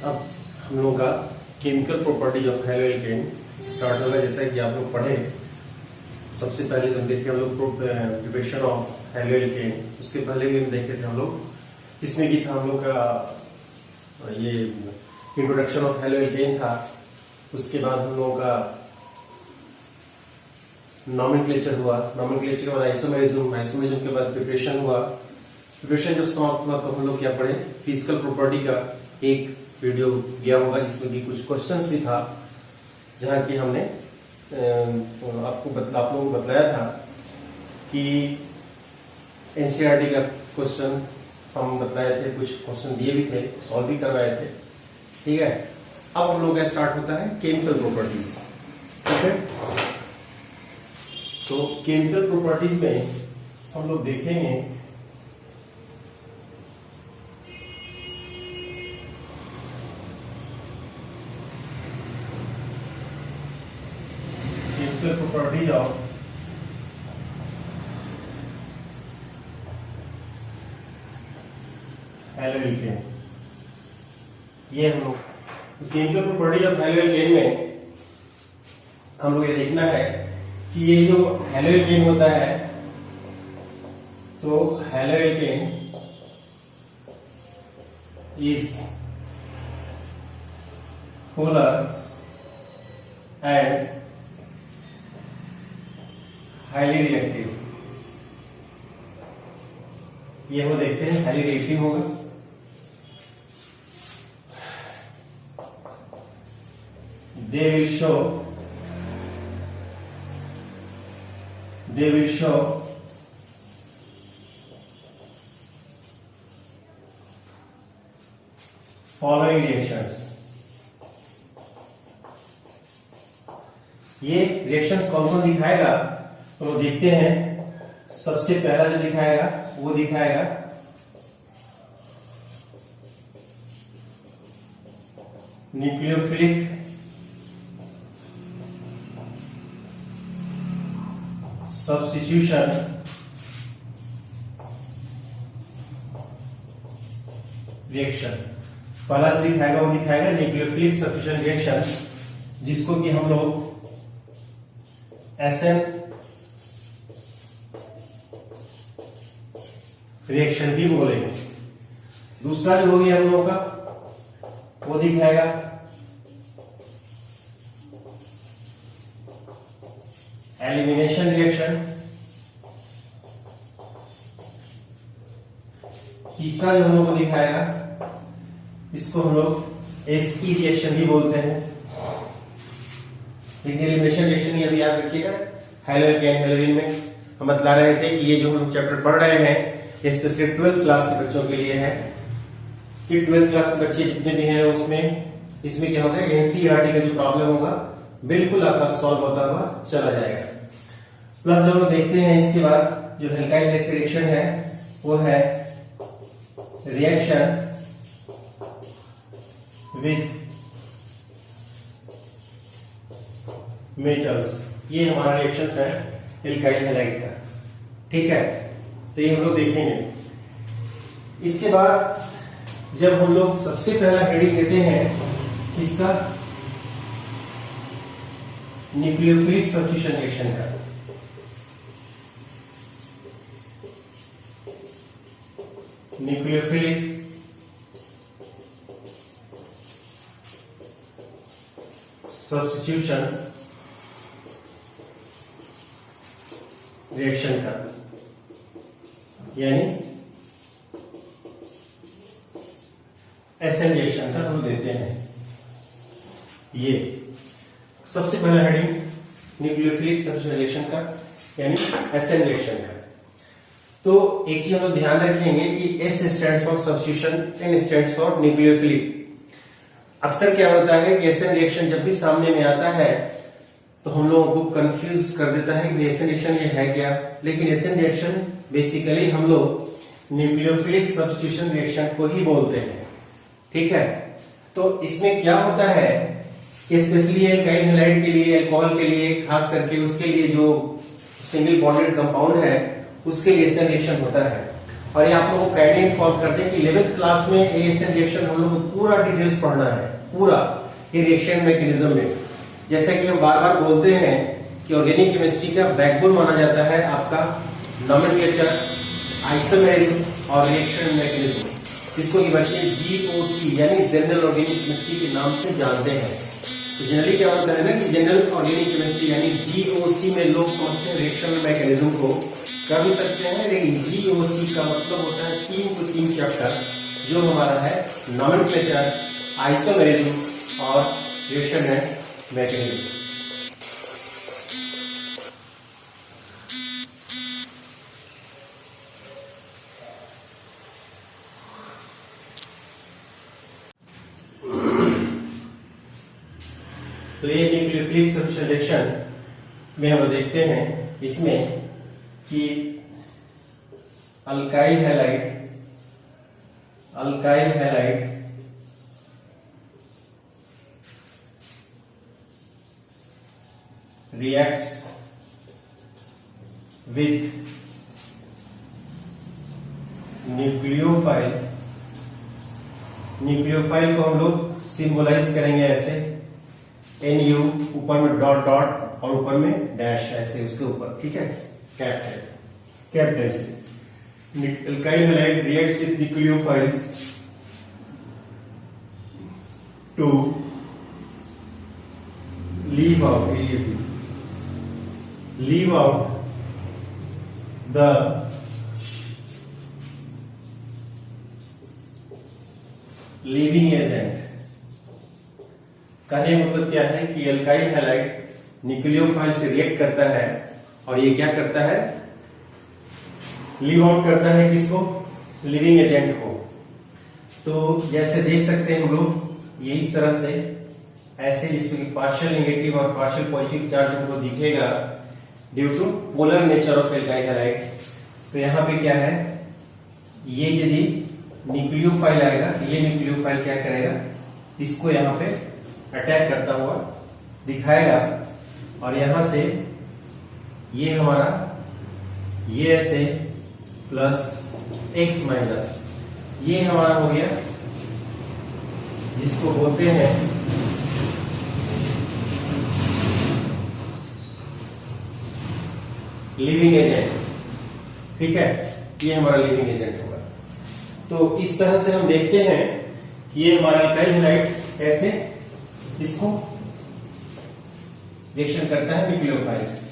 अब हम लोगों का chemical properties of halo alkane start होगा। जैसा कि आप लोग पढ़े, सबसे पहले हम देखे हम लोग प्रिपरेशन ऑफ हेलो एल्केन, उसके पहले भी हम देखे थे हम लोग। इसमें भी था हम लोग का ये इंट्रोडक्शन ऑफ हेलो एल्केन था। उसके बाद हम लोगों का नॉमेनक्लेचर हुआ, नॉमेनक्लेचर के बाद आइसोमेरिज्म, आइसोमेरिज्म के बाद प्रिपरेशन हुआ। प्रिपरेशन जब समाप्त हुआ तो हम लोग क्या पढ़े, फिजिकल प्रॉपर्टी का एक वीडियो दिया होगा जिसमें कि कुछ क्वेश्चंस भी था, जहां कि हमने आप लोगों को बतलाया था कि एनसीईआरटी का क्वेश्चन हम बतलाए थे, कुछ क्वेश्चन दिए भी थे, सॉल्व भी करवाए थे। ठीक है, अब हम लोग का स्टार्ट होता है केमिकल प्रॉपर्टीज। ठीक है, तो केमिकल प्रॉपर्टीज में हम लोग देखेंगे chemical properties of halo alkane. ये हम लोग chemical properties of halo alkane में हम लोग ये देखना है कि ये जो हेलो एल्केन होता है, तो halo alkane is polar and highly reactive. ये वो देखते हैं, हाईली रिएक्टिव होगा। They will show following reactions। ये रिएक्शंस कौन कौन दिखाएगा, तो देखते हैं। सबसे पहला जो दिखाएगा वो दिखाएगा न्यूक्लियोफिलिक सब्स्टिट्यूशन रिएक्शन। पहला जो दिखाएगा वो दिखाएगा न्यूक्लियोफिलिक सब्स्टिट्यूशन रिएक्शन, जिसको कि हम लोग एसएन रिएक्शन भी बोलेंगे। दूसरा जो हो गया हम लोगों का वो दिखाएगा एलिमिनेशन रिएक्शन। तीसरा जो हम लोग को दिखाएगा, इसको हम लोग एसई रिएक्शन भी बोलते हैं। लेकिन एलिमिनेशन रिएक्शन अभी याद रखिएगा, हेलो एल्केन हेलोइन में हम बतला रहे थे कि ये जो हम लोग चैप्टर पढ़ रहे हैं ये स्पेसिफिक 12th क्लास के बच्चों के लिए है, कि 12th क्लास के बच्चे जितने भी हैं उसमें इसमें क्या होगा, एनसीईआरटी का जो प्रॉब्लम होगा बिल्कुल आपका सॉल्व होता हुआ चला जाएगा। प्लस जो हम देखते हैं इसके बाद जो एल्काइल इलेक्ट्रिक रिएक्शन है वो है रिएक्शन विथ मेटल्स। ये हमारा रिएक्शन है एल्काइल हैलाइड का। ठीक है, तो ये हम लोग देखेंगे। इसके बाद जब हम लोग सबसे पहला हेडिंग देते हैं इसका न्यूक्लियोफिलिक सब्स्टिट्यूशन रिएक्शन का, न्यूक्लियोफिलिक सब्स्टिट्यूशन रिएक्शन का, यानी एसएन रिएक्शन का हम देते हैं। ये सबसे पहला हेडिंग न्यूक्लियोफिलिक सब्स्टिट्यूशन रिएक्शन का यानी एसएन रिएक्शन का। तो एक चीज हम लोग ध्यान रखेंगे कि S stands for substitution, N stands for nucleophilic. अक्सर क्या होता है कि एसएन रिएक्शन जब भी सामने में आता है तो हम लोगों को कंफ्यूज कर देता है कि एसएन रिएक्शन ये है क्या। लेकिन एसएन रिएक्शन बेसिकली हम लोग न्यूक्लियोफिलिक सब्स्टिट्यूशन रिएक्शन को ही बोलते हैं। ठीक है, तो इसमें क्या होता है कि स्पेशली एल्काइल हैलाइड के लिए, अल्कोहल के लिए, खास करके उसके लिए जो सिंगल बॉन्डेड कंपाउंड है उसके लिए एसएन रिएक्शन होता है। और ये आप लोगों को काइंडली इन्फॉर्म कर दें कि 11th क्लास में एएसएन रिएक्शन हम लोग को पूरा डिटेल्स पढ़ना है, पूरा ये रिएक्शन मैकेनिज्म में। जैसा कि हम बार बार बोलते हैं कि ऑर्गेनिक केमिस्ट्री का बैकबोन माना जाता है आपका नॉमेनक्लेचर, आइसोमेरिज्म और रिएक्शन मैकेनिज्म, जिसको कि बच्चे जीओसी यानी जनरल ऑर्गेनिक केमिस्ट्री के नाम से जानते हैं। तो जनरली क्या होता है ना कि जनरल ऑर्गेनिक केमिस्ट्री यानी जीओसी में लोग समझते हैं रिएक्शन मैकेनिज्म को, कर भी सकते हैं, लेकिन जीओसी का मतलब होता है 3 चैप्टर जो हमारा है नॉमेनक्लेचर, आइसोमेरिज्म और रिएक्शन मैकेनिज्म। तो ये न्यूक्लियोफिलिक सब्स्टिट्यूशन रिएक्शन में हम देखते हैं इसमें कि alkyl halide reacts with nucleophile. Nucleophile को हम लोग सिंबलाइज करेंगे ऐसे, NU ऊपर में डॉट डॉट और ऊपर में डैश ऐसे उसके ऊपर, ठीक है, कैप टाइप से। Alkyl halide reacts with nucleophiles to leave out the leaving agent. कहने का मतलब क्या है कि अल्काइल हैलाइड न्यूक्लियोफाइल से रिएक्ट करता है और ये क्या करता है, लीव आउट करता है किसको, लिविंग एजेंट को। तो जैसे देख सकते हैं हम लोग ये इस तरह से ऐसे, जिसमें कि पार्शियल नेगेटिव और पार्शियल पॉजिटिव चार्ज हमको दिखेगा due to polar nature of alkyl halide. तो यहाँ पे क्या है, ये यदि न्यूक्लियोफाइल आएगा, ये न्यूक्लियोफाइल क्या करेगा, इसको यहाँ पे अटैक करता हुआ दिखाएगा और यहां से ये हमारा ये ऐसे प्लस एक्स माइनस ये हमारा हो गया, जिसको बोलते हैं लिविंग एजेंट। ठीक है, ये हमारा लिविंग एजेंट होगा। तो इस तरह से हम देखते हैं कि ये हमारा अल्काइल हैलाइड कैसे इसको रिएक्शन करता है न्यूक्लियोफाइल से।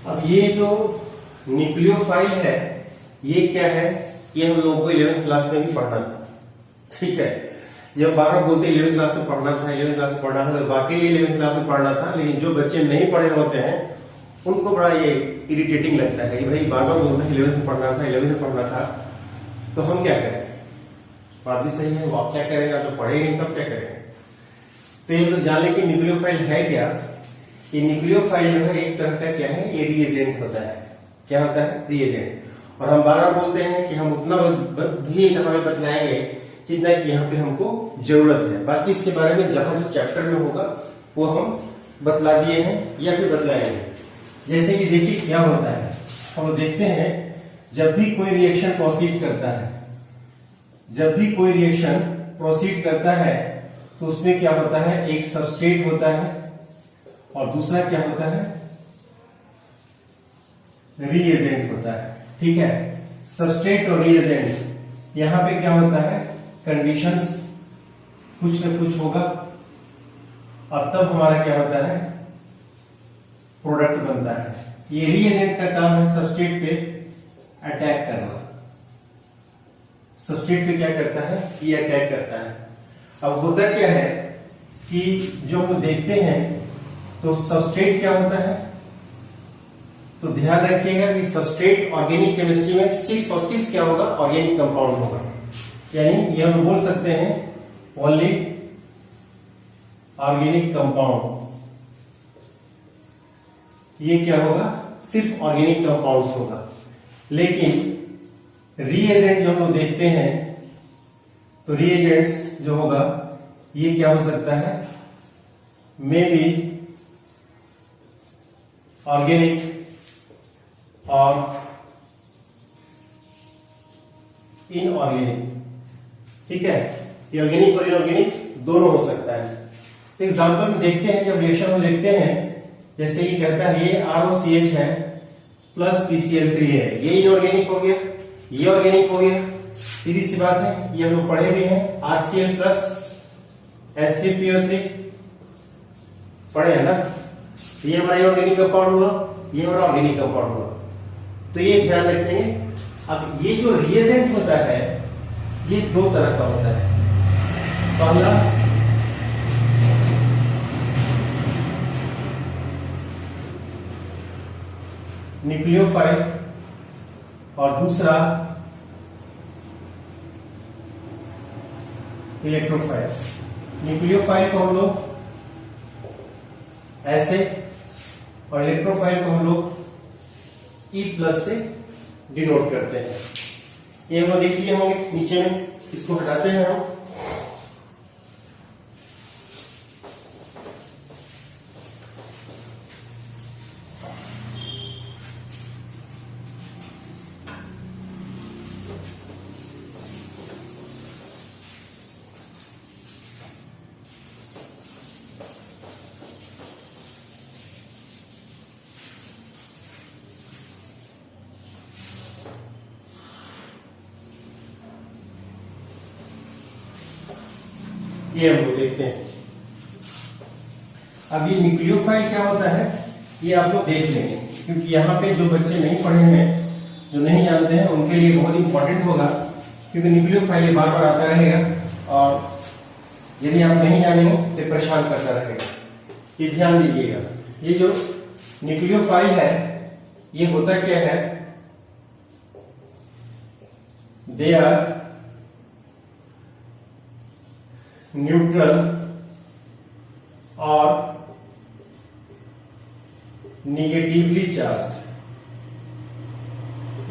अब ये जो न्यूक्लियोफाइल है ये क्या है, ये हम लोगों को 11th क्लास में भी पढ़ना था। ठीक है, जब बार बोलते 11th क्लास में पढ़ना था, 11th क्लास में पढ़ना था, तो वाकई 11th क्लास में पढ़ना था। लेकिन जो बच्चे नहीं पढ़े होते हैं उनको बड़ा ये इरिटेटिंग लगता है कि भाई बार बार बोलते हैं 11th में पढ़ना था, 11th में पढ़ना था, तो हम क्या करें। बात भी सही है, वो आप क्या करेंगे, जो पढ़े नहीं तब क्या करेंगे। तो ये लोग जान लें कि न्यूक्लियोफाइल है क्या। ये न्यूक्लियोफाइल जो है एक तरह का क्या है, ये रिएजेंट होता है। क्या होता है, रिएजेंट। और हम बार बार बोलते हैं कि हम उतना भी हमें बतलाएंगे जितना कि यहाँ पे हमको जरूरत है। बाकी इसके बारे में जहां जो चैप्टर में होगा वो हम बतला दिए हैं या फिर बतलाएंगे। जैसे कि देखिए क्या होता है, हम देखते हैं जब भी कोई रिएक्शन प्रोसीड करता है, जब भी कोई रिएक्शन प्रोसीड करता है तो उसमें क्या होता है, एक सबस्ट्रेट होता है और दूसरा क्या होता है, रिएजेंट होता है। ठीक है, सबस्ट्रेट और रिएजेंट, यहां पे क्या होता है, कंडीशंस कुछ न कुछ होगा और तब हमारा क्या होता है, प्रोडक्ट बनता है। ये रीएजेंट का काम है सबस्ट्रेट पे अटैक करना। सबस्ट्रेट पे क्या करता है, ये अटैक करता है। अब होता क्या है कि जो हम देखते हैं तो सबस्ट्रेट क्या होता है, तो ध्यान रखिएगा कि सबस्ट्रेट ऑर्गेनिक केमिस्ट्री में सिर्फ और सिर्फ क्या होगा, ऑर्गेनिक कंपाउंड होगा। यानी ये हम बोल सकते हैं ओनली ऑर्गेनिक कंपाउंड। ये क्या होगा, सिर्फ ऑर्गेनिक कंपाउंड्स होगा। लेकिन रीएजेंट जो हम लोग देखते हैं तो रीएजेंट्स जो होगा ये क्या हो सकता है, मे बी ऑर्गेनिक और इनऑर्गेनिक। ठीक है, ये ऑर्गेनिक और इनऑर्गेनिक दोनों हो सकता है। एग्जांपल में देखते हैं, जब रिएक्शन में लिखते हैं, जैसे ये कहता है ये ROCH है प्लस PCl3 है, ये इनऑर्गेनिक हो गया, ये ऑर्गेनिक हो गया। सीधी सी बात है, ये हम लोग पढ़े भी हैं, RCl प्लस H3PO3 पढ़े है ना। ये हमारा इनऑर्गेनिक कंपाउंड हुआ, ये हमारा ऑर्गेनिक कंपाउंड हुआ। तो ये ध्यान रखेंगे। अब ये जो रिएजेंट होता है ये दो तरह का होता है। पहला न्यूक्लियोफाइल और दूसरा इलेक्ट्रोफाइल। न्यूक्लियोफाइल को हम लोग ऐसे और इलेक्ट्रोफाइल को हम लोग E+ से डिनोट करते हैं। ये हम लोग देख लिए होंगे नीचे में, इसको हटाते हैं हम। ये हम लोग देखते हैं। अब ये न्यूक्लियोफाइल क्या होता है ये आप लोग देख लेंगे, क्योंकि यहाँ पे जो बच्चे नहीं पढ़े हैं, जो नहीं जानते हैं, उनके लिए बहुत इंपॉर्टेंट होगा। क्योंकि न्यूक्लियोफाइल ये बार बार आता रहेगा और यदि आप नहीं जानेंगे तो परेशान करता रहेगा। ये ध्यान दीजिएगा, ये जो न्यूक्लियोफाइल है ये होता क्या है, दे आर न्यूट्रल और निगेटिवली चार्ज।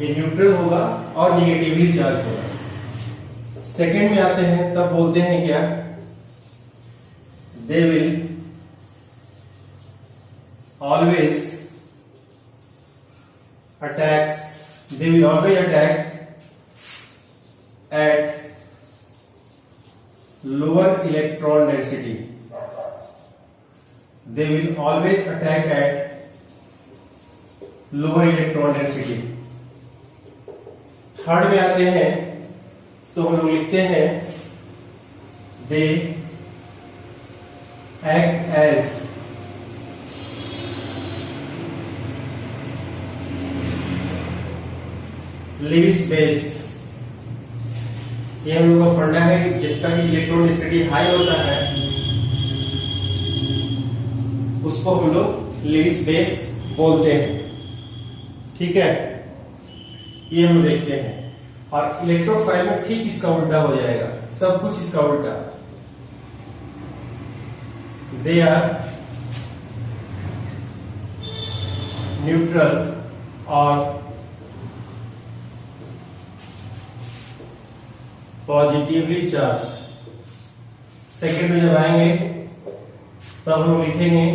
ये न्यूट्रल होगा और निगेटिवली चार्ज होगा। सेकंड में आते हैं तब बोलते हैं क्या, दे will always attack at lower electron density. They will always attack at lower electron density. Third में आते हैं तो हम लोग लिखते हैं they act as Lewis base। ये हम लोग का फंडा है कि जिसका की इलेक्ट्रॉन डेंसिटी हाई होता है उसको हम लोग लेविस बेस बोलते हैं। ठीक है, ये हम देखते हैं। और इलेक्ट्रोफाइल में ठीक इसका उल्टा हो जाएगा, सब कुछ इसका उल्टा। दे आर न्यूट्रल और पॉजिटिवली चार्ज। सेकेंड में जब आएंगे तब हम लिखेंगे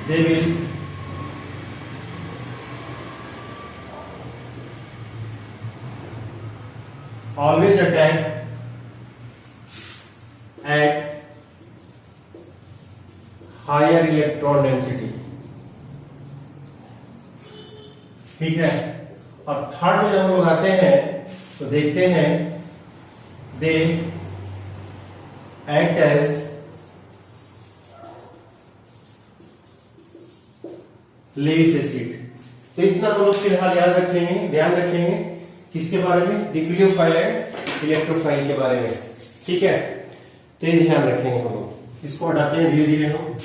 they will always attack at higher electron density. ठीक है, और थर्ड में जब हम लोग आते हैं तो देखते हैं they act as less acid. तो इतना हम लोग फिलहाल याद रखेंगे, ध्यान रखेंगे किसके बारे में, न्यूक्लियोफाइल एंड इलेक्ट्रोफाइल के बारे में, ठीक है। तो ये ध्यान रखेंगे हम लोग, इसको हटाते हैं धीरे धीरे हम।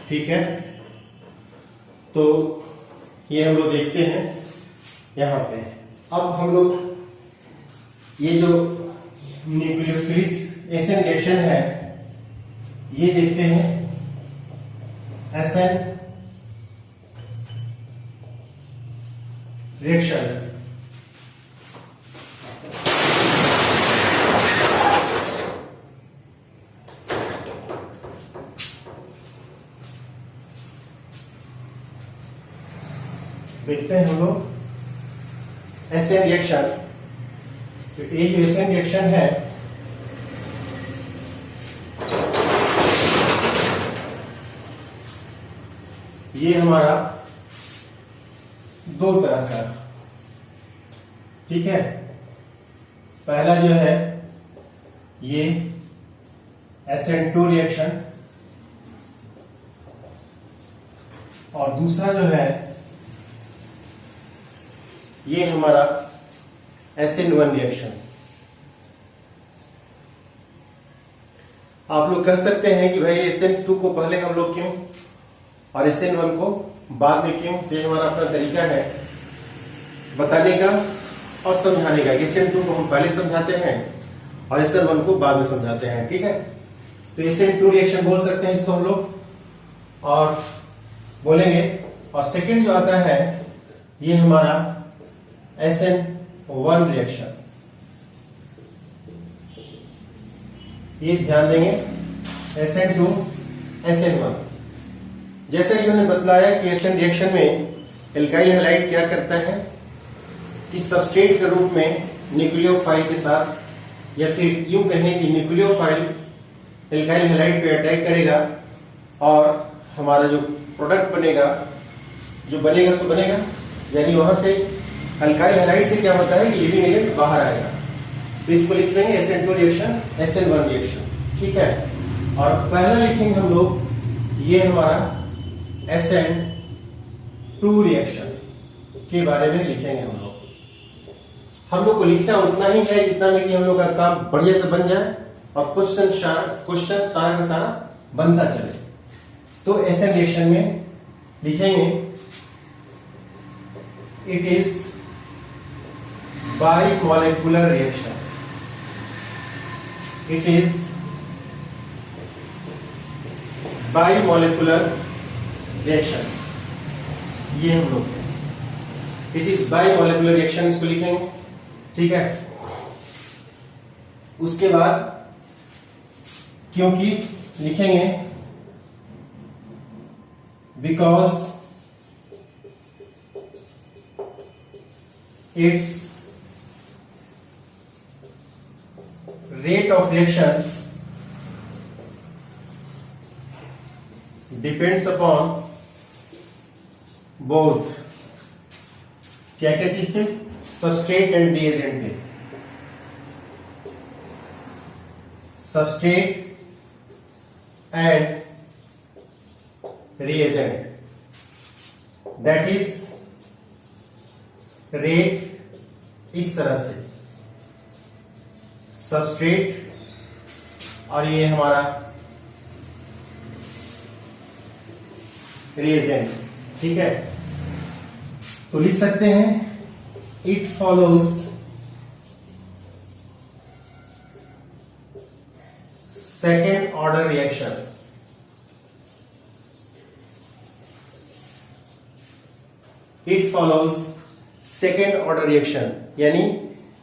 ठीक है, तो ये हम लोग देखते हैं यहां पे। अब हम लोग ये जो न्यूक्लियोफिलिक एसएन रिएक्शन है ये देखते हैं, एसएन रिएक्शन। देखते हैं हम लोग एसएन रिएक्शन। तो एक एसएन रिएक्शन है, ये हमारा दो तरह का, ठीक है। पहला जो है ये SN2 रिएक्शन, और दूसरा जो है ये हमारा SN1 रिएक्शन। आप लोग कह सकते हैं कि भाई SN2 को पहले हम लोग क्यों और SN1 को बाद में क्यों। तो ये हमारा अपना तरीका है बताने का और समझाने का। SN2 को हम पहले समझाते हैं और SN1 को बाद में समझाते हैं, ठीक है। तो SN2 रिएक्शन बोल सकते हैं इसको हम लोग और बोलेंगे। और सेकंड जो आता है ये हमारा SN1 रिएक्शन। ये ध्यान देंगे, SN2 SN1। जैसा कि उन्होंने बतलाया कि SN रिएक्शन में एल्काइल हैलाइड क्या करता है कि सबस्ट्रेट के रूप में न्यूक्लियोफाइल के साथ, या फिर यूं कहें कि न्यूक्लियोफाइल एल्काइल हैलाइड पे अटैक करेगा और हमारा जो प्रोडक्ट बनेगा, जो बनेगा सो बनेगा, यानी वहां से अल्काइल हैलाइड से क्या होता है कि लिविंग एजेंट बाहर आएगा। तो इसको लिख लेंगे SN2 रिएक्शन, SN1 रिएक्शन, ठीक है। और पहला लिखेंगे हम लोग ये हमारा SN2 रिएक्शन के बारे में लिखेंगे हम लोग को लिखना उतना ही है जितना में कि हम लोग का काम बढ़िया से बन जाए और क्वेश्चन सारा का सारा बनता चले। तो SN रिएक्शन में लिखेंगे it is bimolecular reaction. It is bimolecular reaction, ये हम लोग इट इज बाइमॉलिक्यूलर रिएक्शन इसको लिखेंगे, ठीक है। उसके बाद क्योंकि लिखेंगे because it's rate of reaction depends upon both क्या क्या चीज थे, सबस्ट्रेट एंड रिएजेंट पे, substrate and reagent, that is rate इस तरह से सबस्ट्रेट और ये हमारा रिएजेंट, ठीक है। तो लिख सकते हैं it follows second order reaction, it follows second order reaction, यानी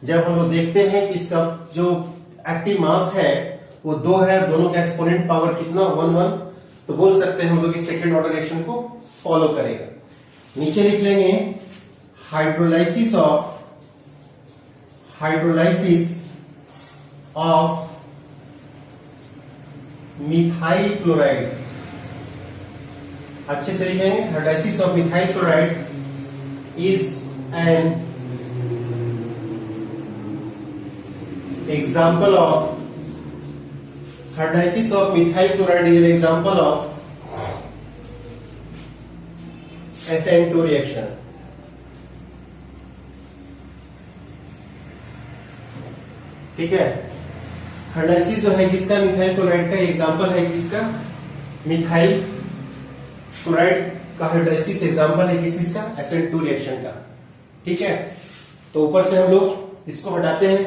जब हम लोग देखते हैं कि इसका जो एक्टिव मास है वो 2 है, दोनों का एक्सपोनेंट पावर कितना 1 1, तो बोल सकते हैं हम लोग सेकेंड ऑर्डर रिएक्शन को फॉलो करेगा। नीचे लिख लेंगे हाइड्रोलाइसिस ऑफ मिथाइल क्लोराइड, अच्छे से लिखेंगे hydrolysis of methyl chloride is an example of hydrolysis of methyl chloride is an example of SN2 reaction। ठीक है, हाइड्रोलाइसिस जो है किसका, मिथाइल क्लोराइड का एग्जांपल है, किसका, मिथाइल क्लोराइड का हाइड्रोलाइसिस एग्जांपल है किस चीज का, SN2 रिएक्शन का। ठीक है, तो ऊपर से हम लोग इसको हटाते हैं,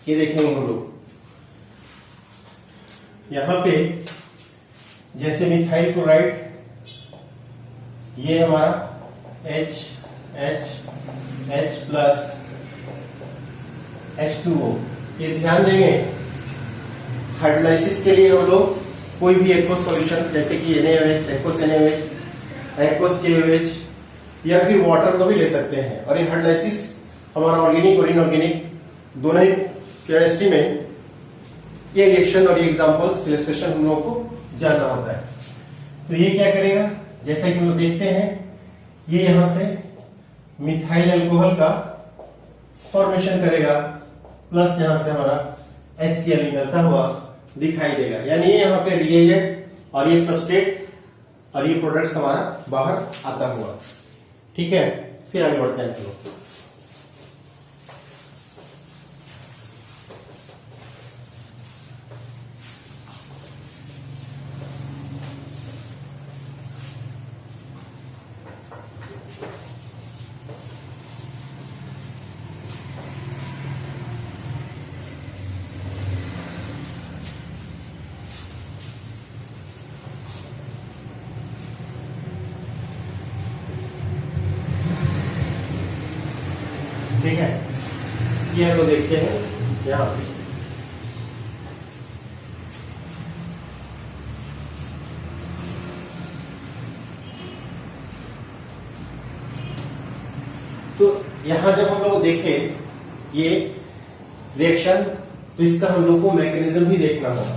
ये देखेंगे हम लोग यहां पे जैसे मिथाइल क्लोराइड, ये हमारा H प्लस H2O, ये ध्यान देंगे हाइड्रोलाइसिस के लिए हम लोग कोई भी एक्वस सॉल्यूशन जैसे कि NaOH, aqueous NaOH, aqueous KOH या फिर वाटर को भी ले सकते हैं। और ये हाइड्रोलाइसिस हमारा ऑर्गेनिक और इनऑर्गेनिक दोनों ही केमिस्ट्री में ये रिएक्शन और ये एग्जांपल्स इलस्ट्रेशन हम लोगों को जानना होता है। तो ये क्या करेगा, जैसा कि हम लोग देखते हैं, ये यहां से मिथाइल अल्कोहल का फॉर्मेशन करेगा, प्लस यहां से हमारा HCl निकलता हुआ दिखाई देगा, यानी ये यहां पे रिएजेंट और ये सबस्ट्रेट और ये प्रोडक्ट्स हमारा बाहर आता हुआ। ठीक है, फिर आगे बढ़ते हैं हम लोग। ठीक है, ये हम लोग देखते हैं यहां पे, तो यहां जब हम लोग देखें ये रिएक्शन, तो इसका हम लोग को मैकेनिज्म भी देखना होगा।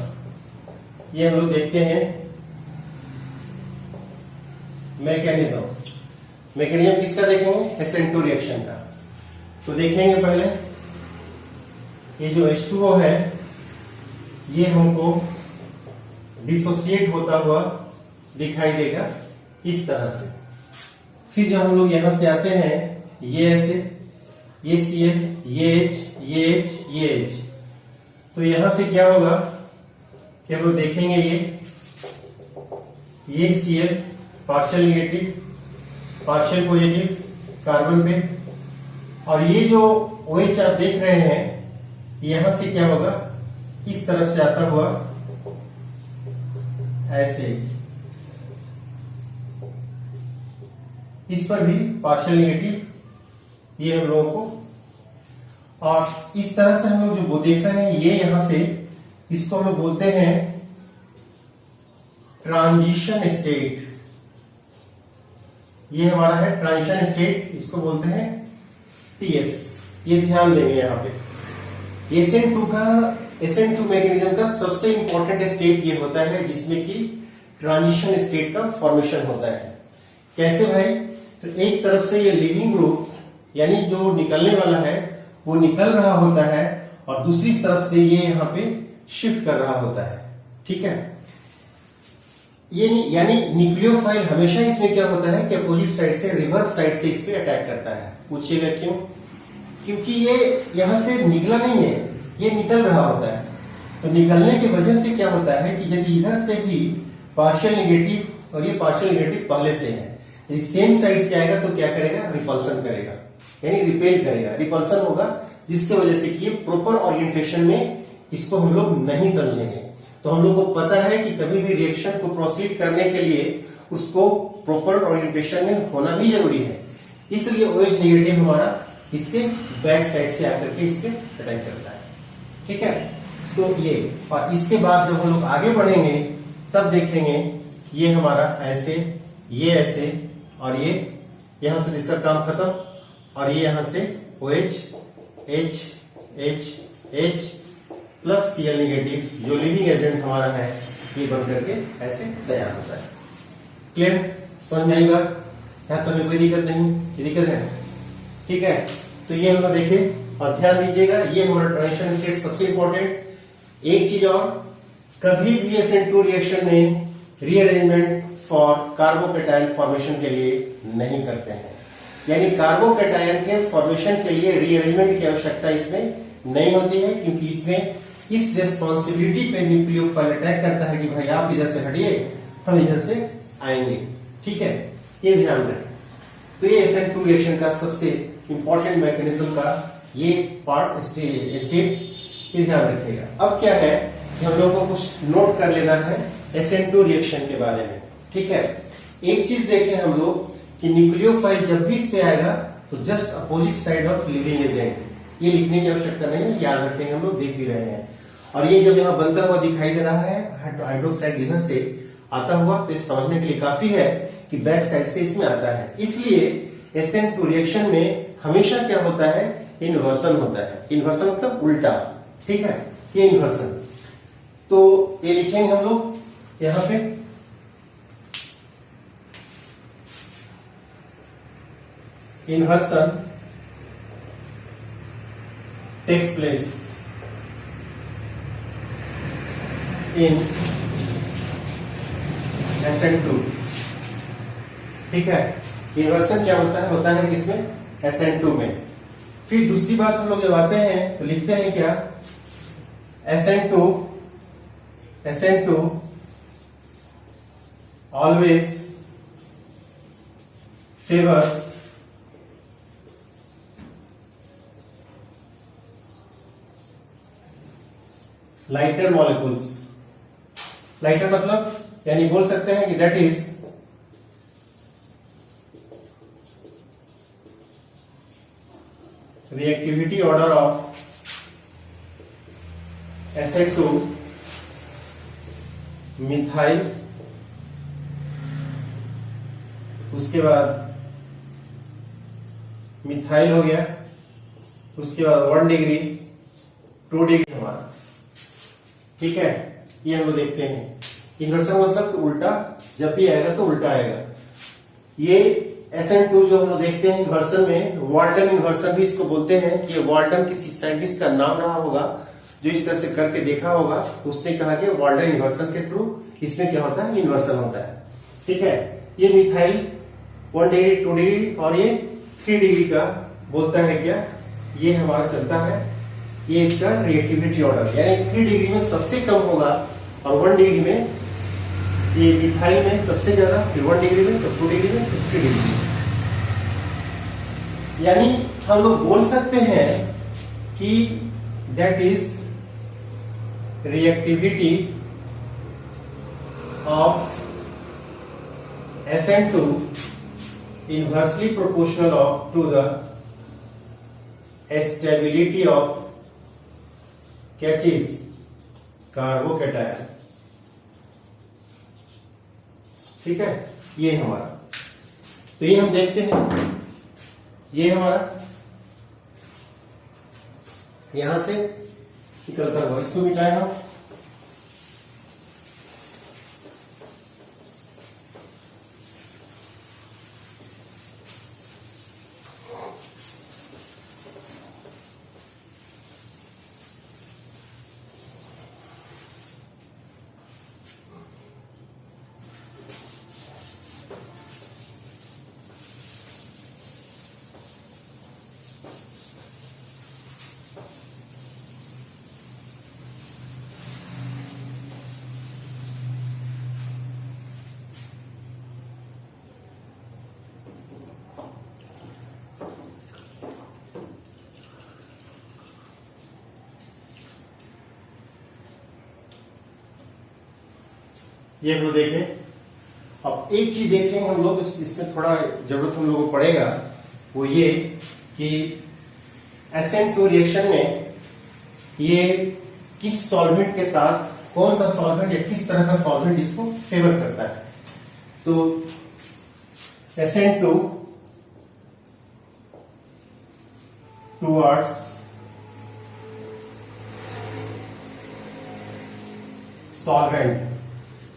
ये हम लोग देखते हैं मैकेनिज्म किसका देखेंगे, SN2 रिएक्शन का। तो देखेंगे पहले ये जो H2O है ये हमको डिसोसिएट होता हुआ दिखाई देगा इस तरह से। फिर जब हम लोग यहां से आते हैं, ये ऐसे, ये Cl, ये H, ये H, ये H, तो यहां से क्या होगा कि हम लोग देखेंगे ये Cl partial negative partial positive carbon पे, और ये जो OH आप देख रहे हैं यहां से क्या होगा, इस तरफ से आता हुआ ऐसे, इस पर भी पार्शियल नेगेटिव ये हम लोगों को, और इस तरह से हम लोग जो वो देख रहे हैं ये यहां से इसको हम लोग बोलते हैं ट्रांजिशन स्टेट। ये हमारा है ट्रांजिशन स्टेट, इसको बोलते हैं टीएस। ये ध्यान देंगे यहाँ पे। SN2 मैकेनिज्म का सबसे इंपॉर्टेंट स्टेप ये होता है जिसमें कि ट्रांजिशन स्टेट का फॉर्मेशन होता है। कैसे भाई? तो एक तरफ से ये लिविंग ग्रुप यानी जो निकलने वाला है वो निकल रहा होता है और दूसरी तरफ से ये यहाँ पे शिफ्ट कर रहा होता है। ठीक है, ये यानी न्यूक्लियोफाइल हमेशा इसमें क्या होता है कि अपोजिट साइड से, रिवर्स साइड से इस पे अटैक करता है। पूछिएगा क्यों? क्योंकि ये यहां से निकला नहीं है, ये निकल रहा होता है। तो निकलने की वजह से क्या होता है कि यदि इधर से भी पार्शियल नेगेटिव और ये पार्शियल नेगेटिव पहले से है, यदि सेम साइड से आएगा तो क्या करेगा? रिपल्सन करेगा, यानी रिपेल करेगा, रिपल्सन होगा, जिसकी वजह से कि ये प्रॉपर ओरिएंटेशन में इसको हम लोग नहीं समझेंगे। तो हम लोग को पता है कि कभी भी रिएक्शन को प्रोसीड करने के लिए उसको प्रॉपर ओरिएंटेशन में होना भी जरूरी है। इसलिए OH नेगेटिव हमारा इसके बैक साइड से आकर के इस पे अटैक करता है। ठीक है, तो ये, और इसके बाद जब हम लोग आगे बढ़ेंगे तब देखेंगे ये हमारा ऐसे, ये ऐसे, और ये यहां से इसका काम खत्म, और ये यहां से OH H H H plus Cl negative जो लिविंग एजेंट हमारा है ये बन करके ऐसे तैयार होता है। क्लियर? समझ में आई बात? यहाँ तक में कोई दिक्कत नहीं? ये दिक्कत है? ठीक है, तो ये हम लोग देखें और ध्यान दीजिएगा, ये हमारा ट्रांजिशन स्टेट सबसे इंपॉर्टेंट। एक चीज और, कभी भी SN2 रिएक्शन में रीअरेंजमेंट फॉर कार्बोकैटायन फॉर्मेशन के लिए नहीं करते हैं, यानी कार्बोकैटायन के फॉर्मेशन के लिए रीअरेंजमेंट की आवश्यकता इसमें नहीं होती है, क्योंकि इसमें इस रेस्पॉन्सिबिलिटी पे न्यूक्लियोफाइल अटैक करता है कि भाई आप इधर से हटिए, हम इधर से आएंगे। ठीक है, ये ध्यान रखें। तो ये SN2 रिएक्शन का सबसे इंपॉर्टेंट मैकेनिज्म का ये पार्ट स्टेट, ये ध्यान रखिएगा। अब क्या है कि हम लोगों को कुछ नोट कर लेना है SN2 रिएक्शन के बारे में। ठीक है, एक चीज देखें हम लोग कि न्यूक्लियोफाइल जब भी इस पे आएगा तो just opposite side of living agent, ये लिखने की आवश्यकता नहीं है, याद रखेंगे, हम लोग देख भी रहे हैं। और ये जब यहाँ बनता हुआ दिखाई दे रहा है हाइड्रोक्साइड इधर से आता हुआ, तो समझने के लिए काफी है कि बैक साइड से इसमें आता है। इसलिए SN2 रिएक्शन में हमेशा क्या होता है? इन्वर्सन होता है। इन्वर्सन मतलब उल्टा। ठीक है, ये इन्वर्सन, तो ये लिखेंगे हम लोग यहाँ पे, inversion takes place in SN2। ठीक है, इन्वर्सन क्या होता है किसमें? SN2 में। फिर दूसरी बात हम लोग जब आते हैं तो लिखते हैं क्या? SN2 always favors lighter molecules. Lighter मतलब यानी बोल सकते हैं कि that is reactivity order of SN2 methyl, उसके बाद मिथाइल हो गया, उसके बाद 1 डिग्री 2 डिग्री हमारा। ठीक है, ये हम लोग देखते हैं। इन्वर्सन मतलब कि उल्टा, जब भी आएगा तो उल्टा आएगा। ये SN2 जो हम लोग देखते हैं इन्वर्सन में, वाल्टन इन्वर्सन भी इसको बोलते हैं। कि वाल्टन किसी साइंटिस्ट का नाम रहा होगा जो इस तरह से करके देखा होगा, तो उसने कहा कि वाल्टन इन्वर्सन के थ्रू इसमें क्या होता है? इन्वर्सन होता है। ठीक है, ये मिथाइल 1 डिग्री 2 डिग्री और ये 3 डिग्री का बोलता है क्या? ये हमारा चलता है, ये इसका रिएक्टिविटी ऑर्डर, यानी 3 डिग्री में सबसे कम होगा और 1 डिग्री में, ये मिथाइल में सबसे ज्यादा, फिर 1 डिग्री में, तो 2 डिग्री में, तो 3 डिग्री में। यानी हम लोग बोल सकते हैं कि that is reactivity of SN2 inversely proportional to the stability of क्या चीज? कार्बोकैटायन। ठीक है, ये हमारा, तो ये हम देखते हैं, ये हमारा यहां से निकलता हुआ, इसको मिटाएं हम। ये हम लोग देखें। अब एक चीज देखेंगे हम लोग, इसमें थोड़ा जरूरत हम लोगों को पड़ेगा, वो ये कि SN2 रिएक्शन में ये किस सॉल्वेंट के साथ, कौन सा सॉल्वेंट या किस तरह का सॉल्वेंट इसको फेवर करता है। तो SN2 टुवर्ड्स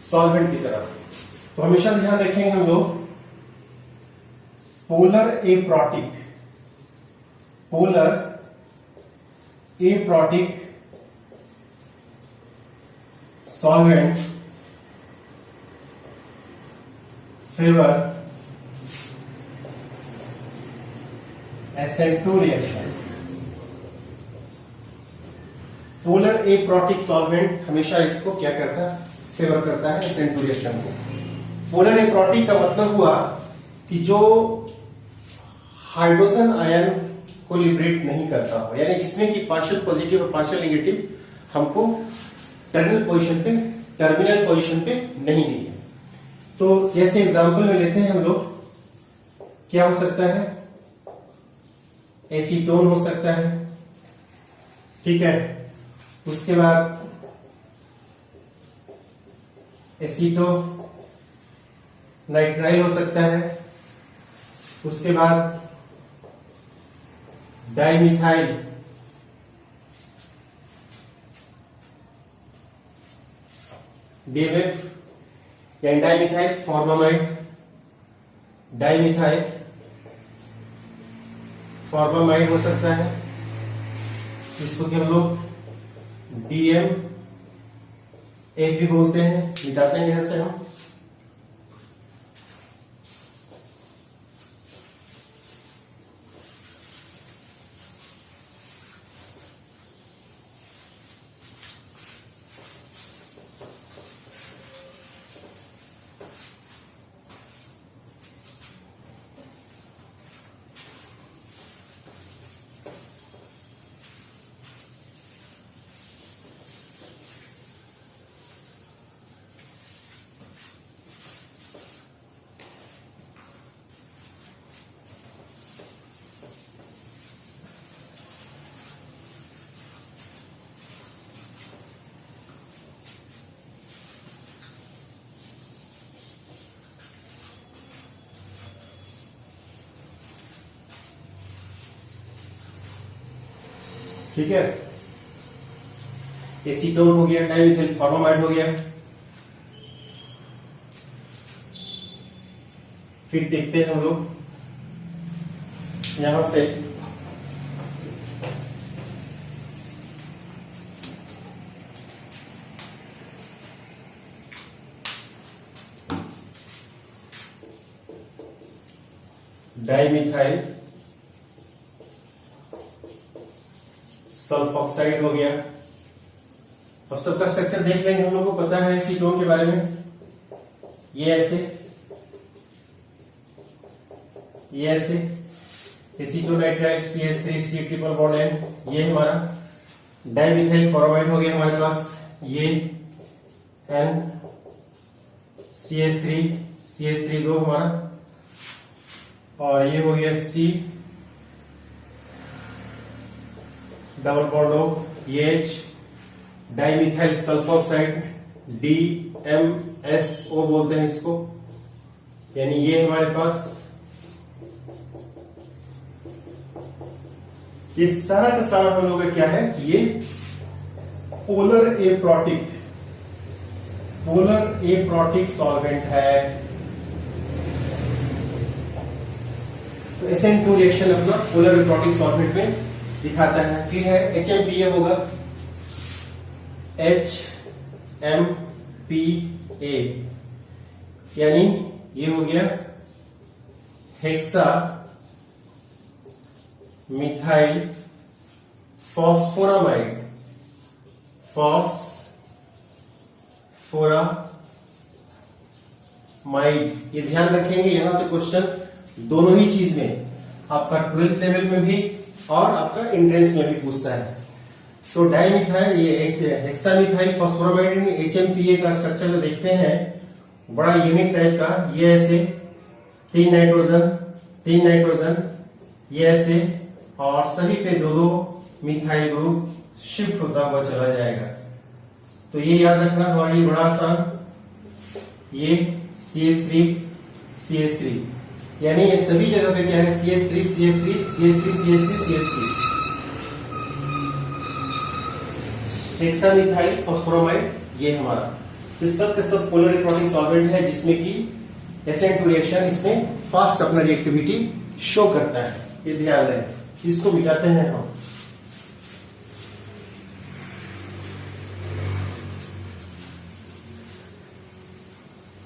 सॉल्वेंट की तरफ, तो हमेशा ध्यान रखेंगे हम लोग polar aprotic solvent favour SN2 reaction. Polar aprotic solvent हमेशा इसको क्या करता है, फेवर करता है SN2 रिएक्शन को। पोलर एप्रोटिक का मतलब हुआ कि जो हाइड्रोजन आयन को लिबरेट नहीं करता हो, यानी जिसमें कि पार्शियल पॉजिटिव और पार्शियल नेगेटिव हमको टर्मिनल पोजीशन पे नहीं दी है। तो जैसे एग्जांपल में लेते हैं हम लोग, क्या हो सकता है, एसीटोन हो सकता है, ठीक है, उसके बाद एसीटो नाइट्राइल हो सकता है, उसके बाद डाइमिथाइल DMF या डाइमिथाइल फॉर्मामाइड हो सकता है, जिसको कि हम लोग DMF भी बोलते हैं, मिटाते हैं यहां से हम। ठीक है, एसीटोन हो गया, डाइमिथाइल फॉर्मामाइड हो गया। फिर देखते हैं हम लोग यहां से डाइमिथाइल सल्फॉक्साइड हो गया। अब सबका स्ट्रक्चर देख लेंगे, हम लोग को पता है एसीटोन के बारे में, ये ऐसे acetonitrile CH3 C triple bond N, ये हमारा डाइमिथाइल फॉर्मामाइड हो गया हमारे पास, ये N CH3 दो हमारा, और ये हो गया C डबल बॉन्ड O, ये H, डाइमिथाइल सल्फोक्साइड, DMSO बोलते हैं इसको। यानी ये हमारे पास ये सारा का सारा हम लोग का क्या है, ये पोलर एप्रोटिक सॉल्वेंट है। तो SN2 रिएक्शन अपना पोलर एप्रोटिक सॉल्वेंट में दिखाता है। फिर है HMPA होगा, HMPA यानी ये हो गया हेक्सा मिथाइल फॉस्फोरामाइड, ये ध्यान रखेंगे, यहां से क्वेश्चन दोनों ही चीज में, आपका 12th लेवल में भी और आपका एंट्रेंस में भी पूछता है। तो डाइमिथाइल, ये हेक्सामिथाइल फॉस्फोरामाइड HMPA का स्ट्रक्चर जो देखते हैं बड़ा यूनिक टाइप का, ये ऐसे 3 नाइट्रोजन ये ऐसे, और सभी पे दो मिथाइल ग्रुप शिफ्ट होता हुआ चला जाएगा। तो ये याद रखना हमारे लिए बड़ा आसान, ये CH3 यानी ये सभी जगह पे क्या है, CH3 हेक्सामिथाइल फॉस्फोरामाइड, ये हमारा तो सब के सब पोलर एप्रोटिक सॉल्वेंट है, जिसमें कि SN2 रिएक्शन इसमें फास्ट अपना रिएक्टिविटी शो करता है। ये ध्यान रहे, इसको मिटाते हैं हम।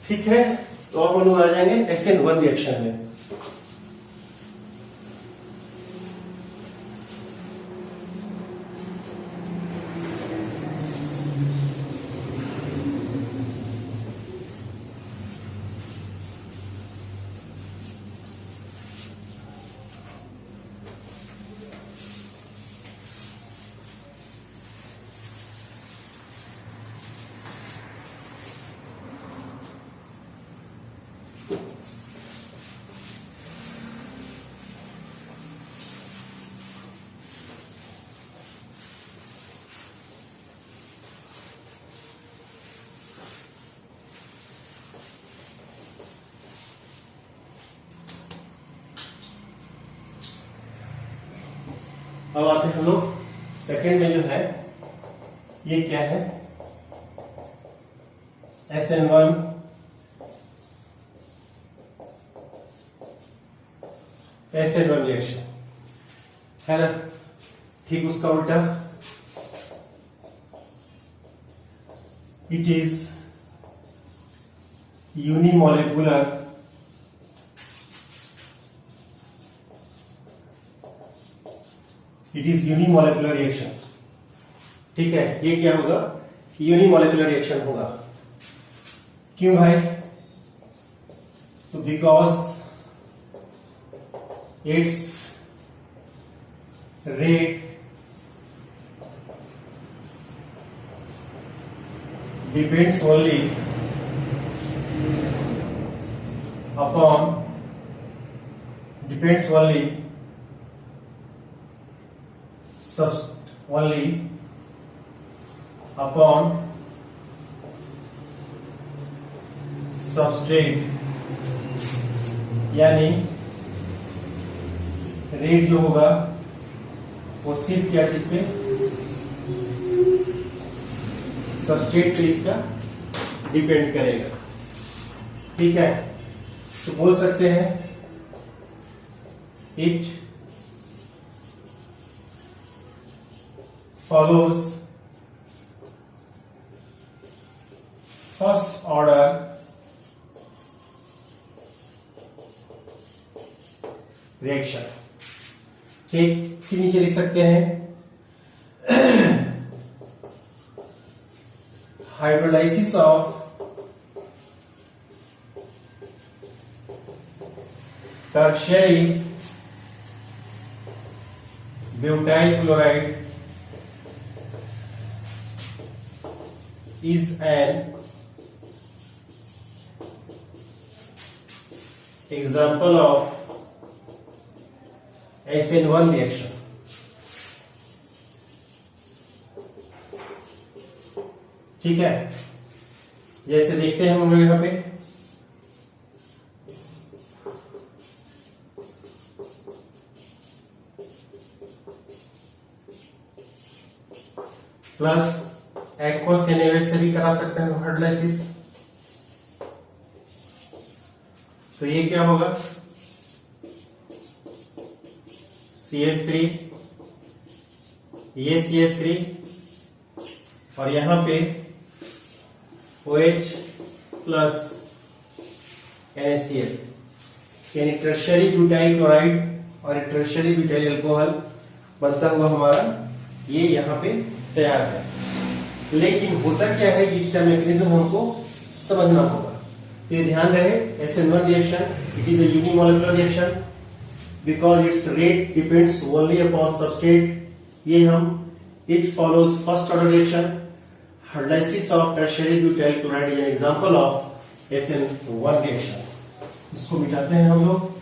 ठीक है, तो अब हम लोग आ जाएंगे SN1 रिएक्शन में। अब आते हैं हम लोग सेकेंड में, जो है ये क्या है, SN1 रिएक्शन है ना। ठीक उसका उल्टा, इट इज यूनिमोलिकुलर रिएक्शन। ठीक है, ये क्या होगा, यूनिमोलिकुलर रिएक्शन होगा। क्यों भाई, तो because it's rate depends only upon substrate, यानी रेट जो होगा वो सिर्फ क्या चीज पे, सबस्ट्रेट पे इसका डिपेंड करेगा। ठीक है, तो बोल सकते हैं it follows first order reaction। ठीक, फिर नीचे लिख सकते हैं hydrolysis of tertiary butyl chloride is an example of SN1 reaction। ठीक है, जैसे देखते हैं हम लोग यहां पे प्लस एक्वस एनएच से भी करा सकते हैं हाइड्रोलाइसिस। तो ये क्या होगा, CH3, ये CH3 और यहां पे OH प्लस NaCl, यानी टर्शियरी ब्यूटाइल क्लोराइड और टर्शियरी ब्यूटाइल अल्कोहल बनता हुआ हमारा ये यहाँ पे तैयार है। लेकिन होता क्या है कि इसका मैकेनिज्म हमको समझना होगा। तो ये ध्यान रहे, SN1 reaction it is a unimolecular reaction because it's rate depends only upon substrate. ये हम it follows first order reaction. Hydrolysis of tertiary butyl chloride is an example of SN1 reaction. इसको मिटाते हैं हम लोग।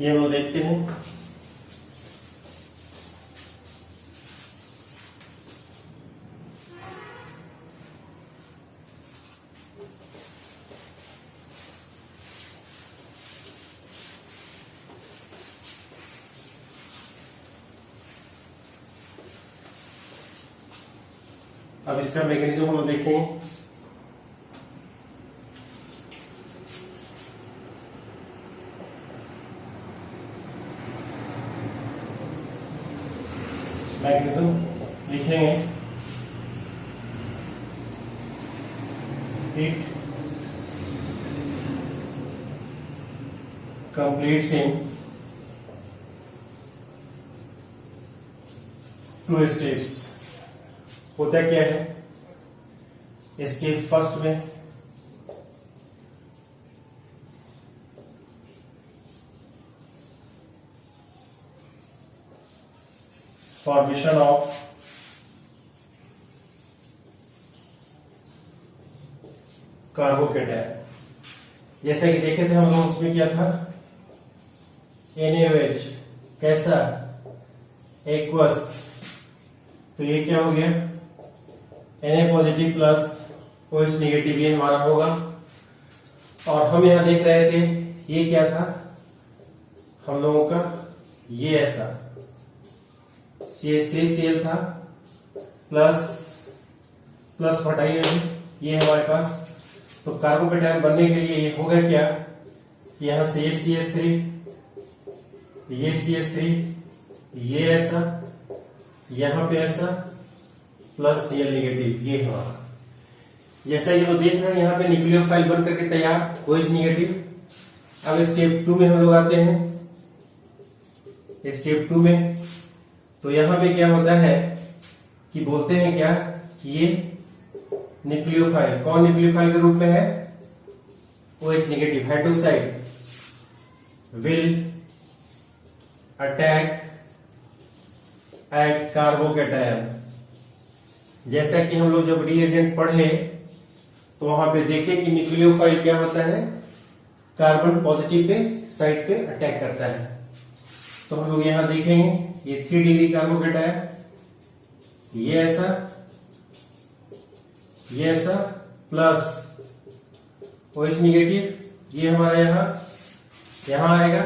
ये हम लोग देखते हैं अब इसका मैकेनिज्म हम लोग देखेंगे। मैकेनिज्म लिखेंगे, इट completes in 2 स्टेप्स। होता क्या है, स्टेप फर्स्ट में फॉर्मेशन ऑफ कार्बोकेटायन। जैसा कि देखे थे हम लोग, उसमें क्या था, NaOH कैसा, एक्वस। तो ये क्या हो गया, Na positive plus OH negative, ये हमारा होगा। और हम यहां देख रहे थे ये क्या था हम लोगों का, ये ऐसा CH3Cl था प्लस प्लस हटाइए, ये हमारे पास। तो कार्बोकेटायन बनने के लिए ये होगा क्या, यहां से ये CH3, ये CH3, ये ऐसा, यहां पे ऐसा प्लस Cl निगेटिव, ये हमारा। जैसा कि लोग देख रहे हैं यहां पे न्यूक्लियोफाइल बन करके तैयार, OH निगेटिव। अब स्टेप 2 में हम लोग आते हैं। स्टेप 2 में तो यहां पे क्या होता है कि बोलते हैं क्या कि ये न्यूक्लियोफाइल, कौन न्यूक्लियोफाइल के रूप में है, OH negative hydroxide will attack eight carbocation. जैसा कि हम लोग जब रिएजेंट पढ़े तो वहां पे देखें कि न्यूक्लियोफाइल क्या होता है, कार्बन पॉजिटिव पे साइड पे अटैक करता है। तो हम लोग यहां देखेंगे ये 3 डिग्री कार्बोकेटायन, ये ऐसा प्लस OH निगेटिव, ये हमारा यहां आएगा,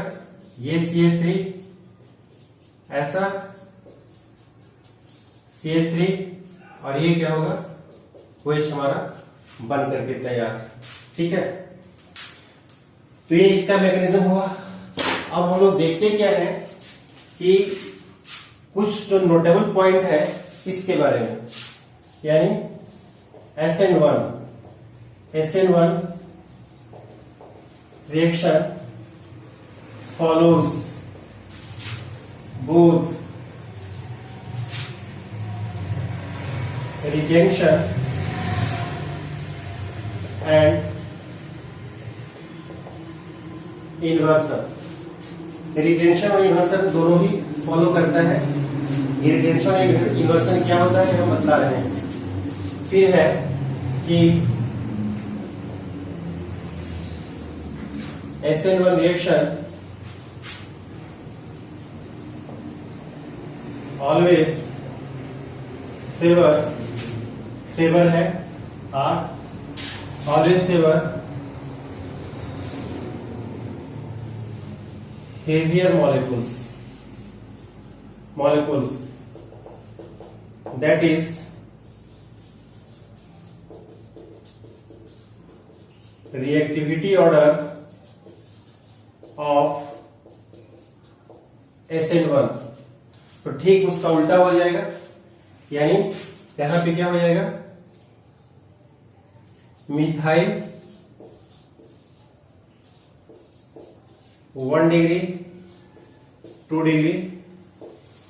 ये CH3 ऐसा CH3 और ये क्या होगा, OH हमारा बन करके तैयार। ठीक है, तो ये इसका मैकेनिज्म हुआ। अब हम लोग देखते क्या है कि कुछ जो नोटेबल पॉइंट है इसके बारे में, यानी SN1 reaction follows both retention and inversion. Retention और इन्वर्सन दोनों ही फॉलो करता है। ये रिटेंशन और इन्वर्सन क्या होता है हम बता रहे हैं। फिर है कि SN1 रिएक्शन ऑलवेज फेवर है R, always favour heavier molecules, that is reactivity order of SN1। तो ठीक उसका उल्टा हो जाएगा, यानी यहां पे क्या हो जाएगा, मिथाइल 1 डिग्री 2 डिग्री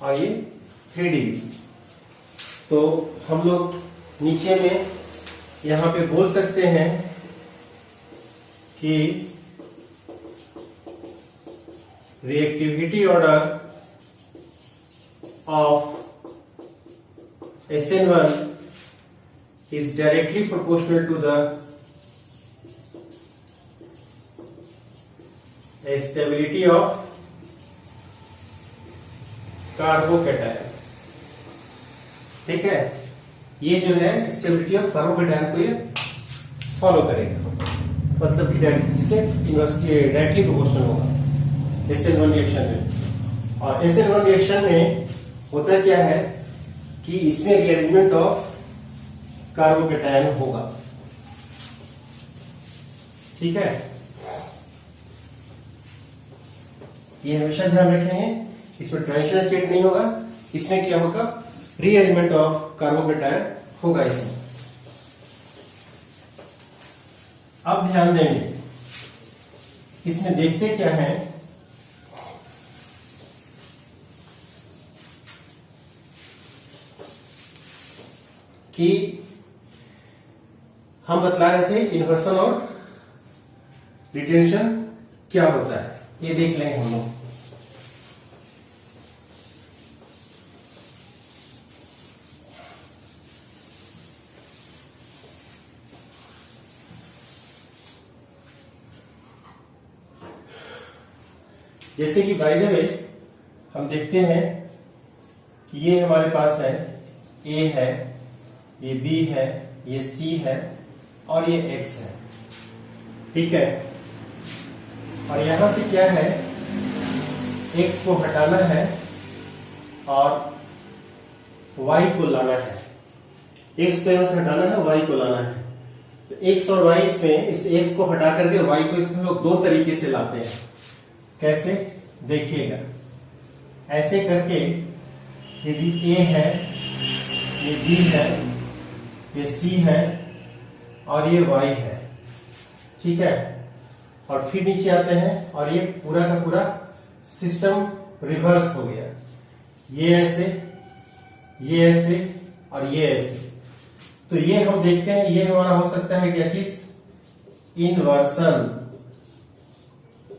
और ये 3 डिग्री। तो हम लोग नीचे में यहां पे बोल सकते हैं कि reactivity order of SN1 is directly proportional to the stability of carbocation. ठीक है, ये जो है स्टेबिलिटी ऑफ कार्बोकैटायन को ये फॉलो करेगा, मतलब कि इसके इनवर्सली डायरेक्टली प्रोपोर्शनल होगा SN1 रिएक्शन में। और SN1 रिएक्शन में होता क्या है कि इसमें रीअरेंजमेंट ऑफ कार्बोकैटायन होगा। ठीक है, ये हमेशा ध्यान रखेंगे, इसमें ट्रांजिशन स्टेट नहीं होगा, इसमें क्या होगा, रीअरेंजमेंट ऑफ कार्बोकैटायन होगा इसमें। अब ध्यान देंगे, इसमें देखते क्या है कि हम बतला रहे थे इन्वर्सन और रिटेंशन क्या होता है, ये देख लेंगे हम लोग। जैसे कि बाय द वे हम देखते हैं कि ये हमारे पास है, A है, ये B है, ये C है और ये X है। ठीक है, और यहां से क्या है, X को हटाना है और Y को लाना है। X को यहां से हटाना है, Y को लाना है। तो X और Y इसमें, इस X को हटा करके Y को इसमें लोग दो तरीके से लाते हैं। कैसे देखिएगा, ऐसे करके यदि A है, ये B है, ये C है और ये Y है। ठीक है, और फिर नीचे आते हैं और ये पूरा का पूरा सिस्टम रिवर्स हो गया, ये ऐसे, ये ऐसे और ये ऐसे। तो ये हम देखते हैं, ये हमारा हो सकता है क्या चीज, इन्वर्सन,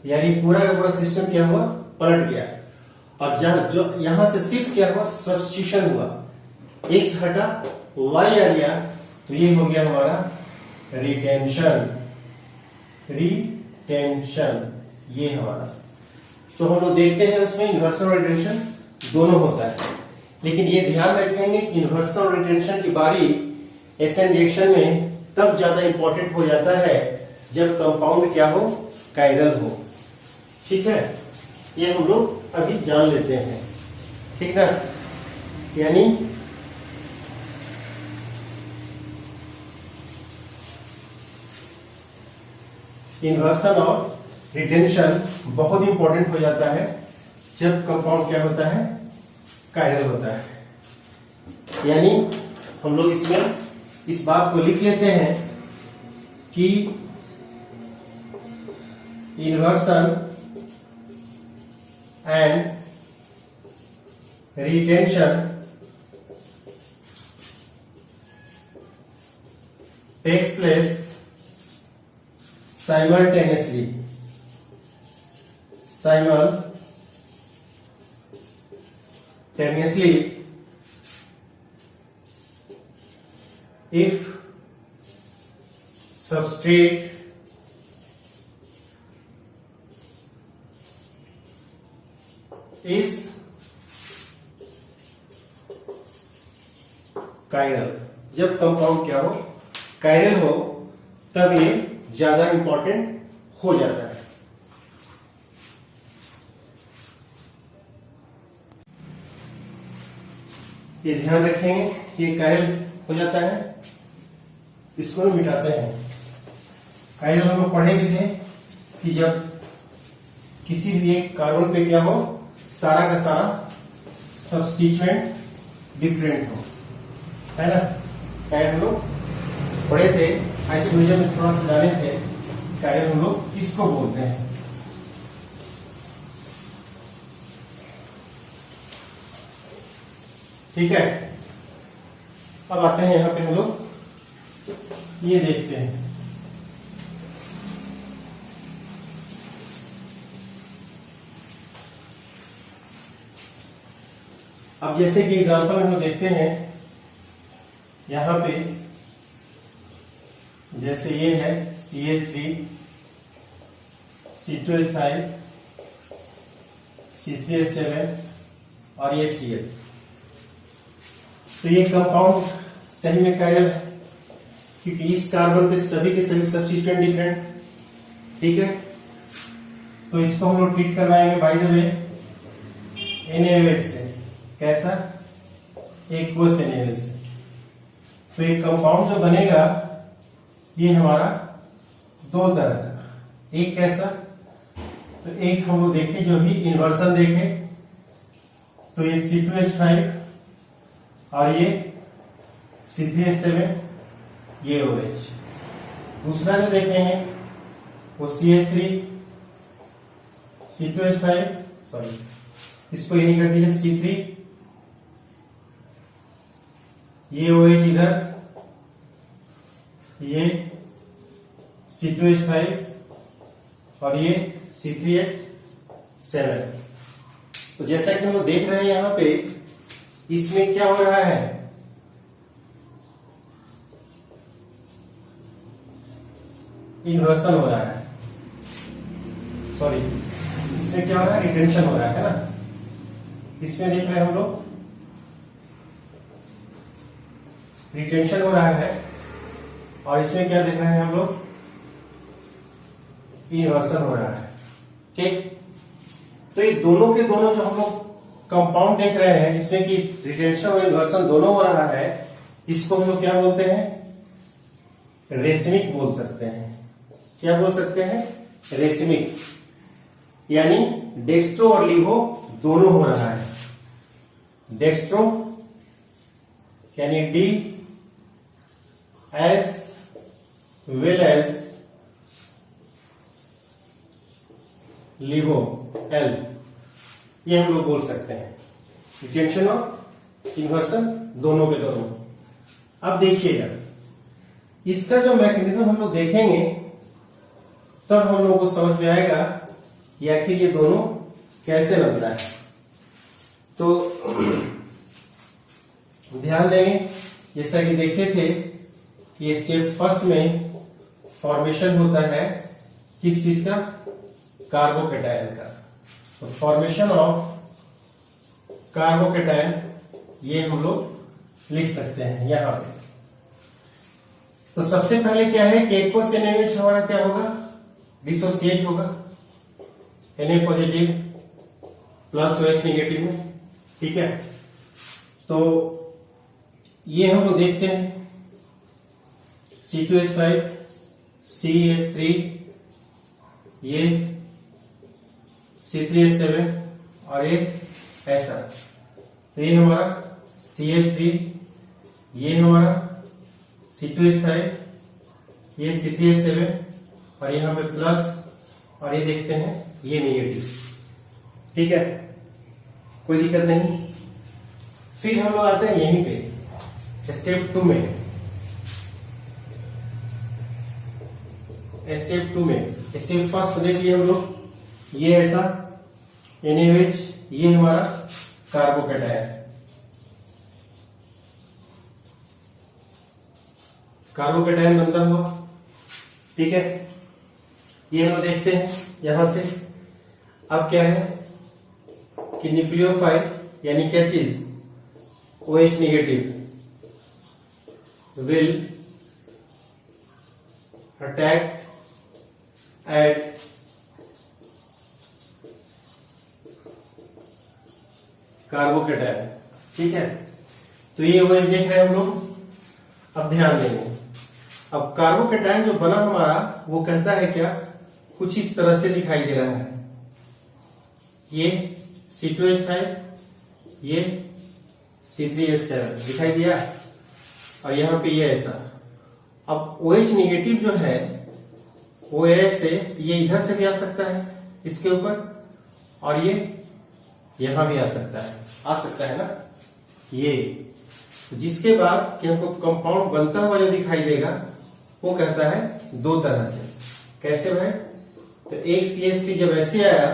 यानी पूरा का पूरा सिस्टम क्या हुआ, पलट गया। और जो यहां से शिफ्ट क्या हुआ, सब्स्टिट्यूशन हुआ, X हटा Y आ गया, तो ये हो गया हमारा रिटेंशन, ये हमारा। तो हम लोग देखते हैं उसमें इन्वर्सन और रिटेंशन दोनों होता है, लेकिन ये ध्यान रखेंगे कि इन्वर्सन और रिटेंशन की बारी SN रिएक्शन में तब ज्यादा इंपॉर्टेंट हो जाता है जब कंपाउंड क्या हो, कायरल हो। ठीक है, ये हम लोग अभी जान लेते हैं। ठीक ना, यानी इन्वर्सन और रिटेंशन बहुत इंपॉर्टेंट हो जाता है जब कंपाउंड क्या होता है, कायरल होता है। यानी हम लोग इसमें इस बात को लिख लेते हैं कि inversion and retention takes place simultaneously if substrate is chiral। जब कंपाउंड क्या हो, कायरल हो, तब ये ज्यादा इंपॉर्टेंट हो जाता है। ये ध्यान रखेंगे, ये कायरल हो जाता है, इसको मिटाते हैं। कायरल हम लोग पढ़े भी थे कि जब किसी भी एक कार्बन पे क्या हो, सारा का सारा सब्स्टिट्यूएंट डिफरेंट हो, है ना। कायरल हम लोग पढ़े थे, आइसोमेरिज्म में थोड़ा सा जाने थे। कायरल हम लोग किसको बोलते हैं। ठीक है, अब आते हैं यहां पे हम लोग ये देखते हैं। अब जैसे कि एग्जांपल हम लोग देखते हैं यहां पे, जैसे ये है CH3 C12H5 C3H7 और ये Cl। तो ये कंपाउंड सही में कायरल है, क्योंकि इस कार्बन पे सभी के सभी सब्स्टिट्यूएंट डिफरेंट। ठीक है, तो इसको हम लोग ट्रीट करवाएंगे बाय द वे NaOH से। कैसा? एक्वस NaOH से। तो एक कंपाउंड जो बनेगा ये हमारा दो तरह का, एक कैसा, तो एक हम लोग देखें जो भी इन्वर्सन देखें, तो ये C2H5 और ये C3H7 ये OH। दूसरा जो देखेंगे वो CH3 C2H5, सॉरी इसको यही कर दीजिए C3, ये OH इधर, ये C2H5 और ये C3H7। तो जैसा कि हम लोग देख रहे हैं यहां पे, इसमें क्या हो रहा है, इन्वर्सन हो रहा है, सॉरी इसमें क्या हो रहा है, रिटेंशन हो रहा है ना। इसमें देख रहे हैं हम लोग रिटेंशन हो रहा है, और इसमें क्या देख रहे हैं हम लोग, इन्वर्सन हो रहा है। ठीक, तो ये दोनों के दोनों जो हम लोग कंपाउंड देख रहे हैं जिसमें कि रिटेंशन और इन्वर्सन दोनों हो रहा है, इसको हम लोग क्या बोलते हैं, रेसिमिक बोल सकते हैं। क्या बोल सकते हैं, रेसिमिक, यानी डेक्स्ट्रो और लीवो दोनों हो रहा है। डेक्स्ट्रो यानी D as well as लीवो L, ये हम लोग बोल सकते हैं। रिटेंशन और इन्वर्सन दोनों के दोनों। अब देखिएगा इसका जो मैकेनिज्म हम लोग देखेंगे, तब हम लोगों को समझ में आएगा कि आखिर ये दोनों कैसे बनता है। तो ध्यान देंगे, जैसा कि देखे थे कि स्टेप फर्स्ट में फॉर्मेशन होता है किस चीज का, कार्बोकेटायन का। तो फॉर्मेशन ऑफ कार्बोकेटायन ये हम लोग लिख सकते हैं यहां पे। तो सबसे पहले क्या है कि एक्वस NaOH हमारा क्या होगा, डिसोसिएट होगा Na positive plus OH negative में। ठीक है, तो ये हम लोग देखते हैं C2H5 CH3 ये C3H7 और ये ऐसा। तो ये हमारा CH3 ये हमारा C2H5, ये C3H7 और यहाँ पे प्लस, और ये देखते हैं ये नेगेटिव। ठीक है, कोई दिक्कत नहीं। फिर हम लोग आते हैं यहीं पे स्टेप 2 में। स्टेप फर्स्ट देख लिए हम लोग, ये ऐसा NaOH, ये हमारा कार्बोकैटायन। कार्बोकैटायन बनता हुआ, ठीक है, ये हम देखते हैं यहां से। अब क्या है कि न्यूक्लियोफाइल यानी क्या चीज, OH negative will attack eight carbocation. ठीक है, तो ये OH देख रहे हैं हम लोग। अब ध्यान देंगे, अब कार्बोकैटायन जो बना हमारा वो कहता है क्या, कुछ इस तरह से दिखाई दे रहा है। ये C2H5, ये C3H7 दिखाई दिया, और यहां पे ये ऐसा। अब OH नेगेटिव जो है वो ऐसे, ये इधर से भी आ सकता है इसके ऊपर, और ये यहां भी आ सकता है ना, ये। जिसके बाद कि हमको कंपाउंड बनता हुआ जो दिखाई देगा वो कहता है दो तरह से। कैसे भाई, तो एक CH3 जब ऐसे आया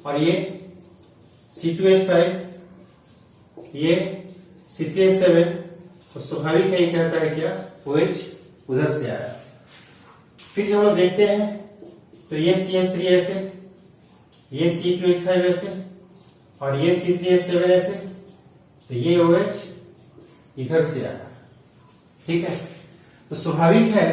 और ये C2H5, ये C3H7, तो स्वाभाविक है ये कहता है क्या, OH उधर से आया। फिर जब हम देखते हैं तो ये CH3 ऐसे, ये C2H5 ऐसे, और ये C3H7 ऐसे, तो ये OH इधर से आया। ठीक है, तो स्वाभाविक है